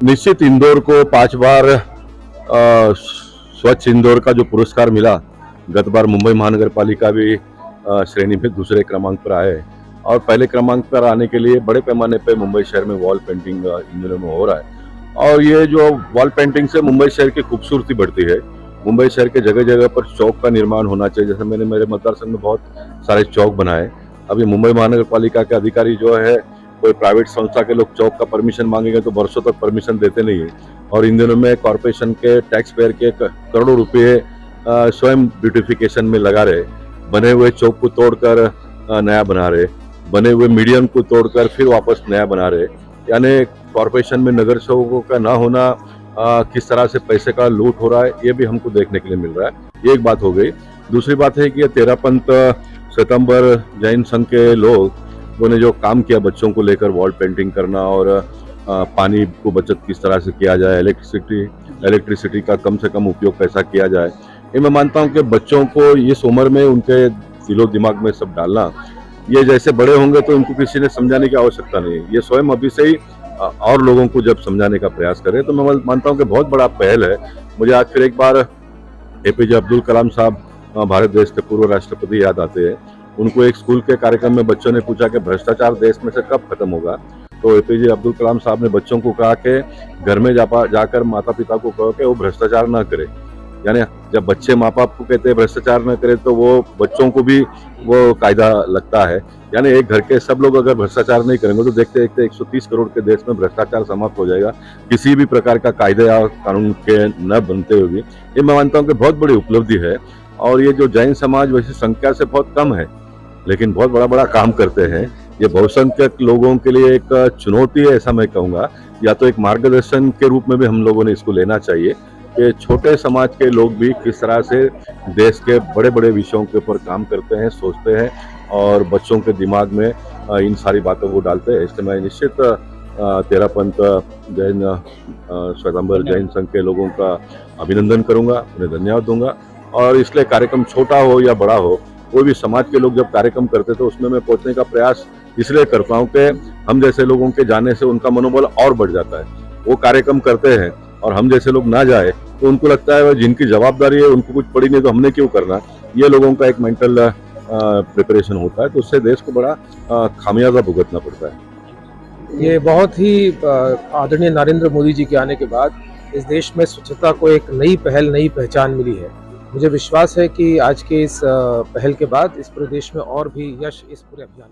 निश्चित इंदौर को 5 बार स्वच्छ इंदौर का जो पुरस्कार मिला, गत बार मुंबई महानगर पालिका भी श्रेणी में दूसरे क्रमांक पर आए और पहले क्रमांक पर आने के लिए बड़े पैमाने पे मुंबई शहर में वॉल पेंटिंग इन दिनों में हो रहा है। और ये जो वॉल पेंटिंग से मुंबई शहर की खूबसूरती बढ़ती है। मुंबई शहर के जगह जगह पर चौक का निर्माण होना चाहिए। जैसे मैंने मेरे मतदार संघ में बहुत सारे चौक बनाए। अभी मुंबई महानगर पालिका के अधिकारी जो है, कोई प्राइवेट संस्था के लोग चौक का परमिशन मांगेंगे तो वर्षों तक परमिशन देते नहीं है। और इन दिनों में कॉर्पोरेशन के टैक्स पेयर के करोड़ों रुपए स्वयं ब्यूटिफिकेशन में लगा रहे। बने हुए चौक को तोड़कर नया बना रहे, बने हुए मीडियम को तोड़कर फिर वापस नया बना रहे। यानी कॉर्पोरेशन में नगर सेवकों का ना होना, किस तरह से पैसे का लूट हो रहा है, ये भी हमको देखने के लिए मिल रहा है। ये एक बात हो गई। दूसरी बात है कि ये तेरापंथ सितंबर जैन संघ के लोगों ने जो काम किया बच्चों को लेकर वॉल पेंटिंग करना और पानी को बचत किस तरह से किया जाए, इलेक्ट्रिसिटी का कम से कम उपयोग कैसा किया जाए, ये मैं मानता हूँ कि बच्चों को इस उम्र में उनके दिलो दिमाग में सब डालना, ये जैसे बड़े होंगे तो उनको किसी ने समझाने की आवश्यकता नहीं है। ये स्वयं अभी से ही और लोगों को जब समझाने का प्रयास करें तो मैं मानता हूँ कि बहुत बड़ा पहल है। मुझे आज फिर एक बार एपीजे अब्दुल कलाम साहब, भारत देश के पूर्व राष्ट्रपति, याद आते हैं। उनको एक स्कूल के कार्यक्रम में बच्चों ने पूछा कि भ्रष्टाचार देश में से कब खत्म होगा, तो एपीजे अब्दुल कलाम साहब ने बच्चों को कहा कि घर में जाकर माता पिता को कहो कि वो भ्रष्टाचार ना करे। यानी जब बच्चे माँ बाप को कहते हैं भ्रष्टाचार न करे तो वो बच्चों को भी वो कायदा लगता है। यानी एक घर के सब लोग अगर भ्रष्टाचार नहीं करेंगे तो देखते देखते 130 करोड़ के देश में भ्रष्टाचार समाप्त हो जाएगा, किसी भी प्रकार का कायदे या कानून के न बनते हुए। ये मैं मानता हूँ कि बहुत बड़ी उपलब्धि है। और ये जो जैन समाज वैसे संख्या से बहुत कम है लेकिन बहुत बड़ा बड़ा काम करते हैं। ये बहुसंख्यक लोगों के लिए एक चुनौती है, ऐसा मैं कहूँगा। या तो एक मार्गदर्शन के रूप में भी हम लोगों ने इसको लेना चाहिए कि छोटे समाज के लोग भी किस तरह से देश के बड़े बड़े विषयों के ऊपर काम करते हैं, सोचते हैं और बच्चों के दिमाग में इन सारी बातों को डालते हैं। इसलिए मैं निश्चित तेरापंथ जैन श्वेतांबर जैन संघ के लोगों का अभिनंदन करूंगा, उन्हें धन्यवाद दूंगा। और इसलिए कार्यक्रम छोटा हो या बड़ा हो, कोई भी समाज के लोग जब कार्यक्रम करते तो उसमें मैं पहुंचने का प्रयास इसलिए करता हूं कि हम जैसे लोगों के जाने से उनका मनोबल और बढ़ जाता है। वो कार्यक्रम करते हैं और हम जैसे लोग ना जाए तो उनको लगता है जिनकी जवाबदारी है उनको कुछ पड़ी नहीं तो हमने क्यों करना। ये लोगों का एक मेंटल प्रिपरेशन होता है, तो उससे देश को बड़ा खामियाजा भुगतना पड़ता है। ये बहुत ही आदरणीय नरेंद्र मोदी जी के आने के बाद इस देश में स्वच्छता को एक नई पहल, नई पहचान मिली है। मुझे विश्वास है कि आज के इस पहल के बाद इस पूरे देश में और भी यश इस पूरे अभियान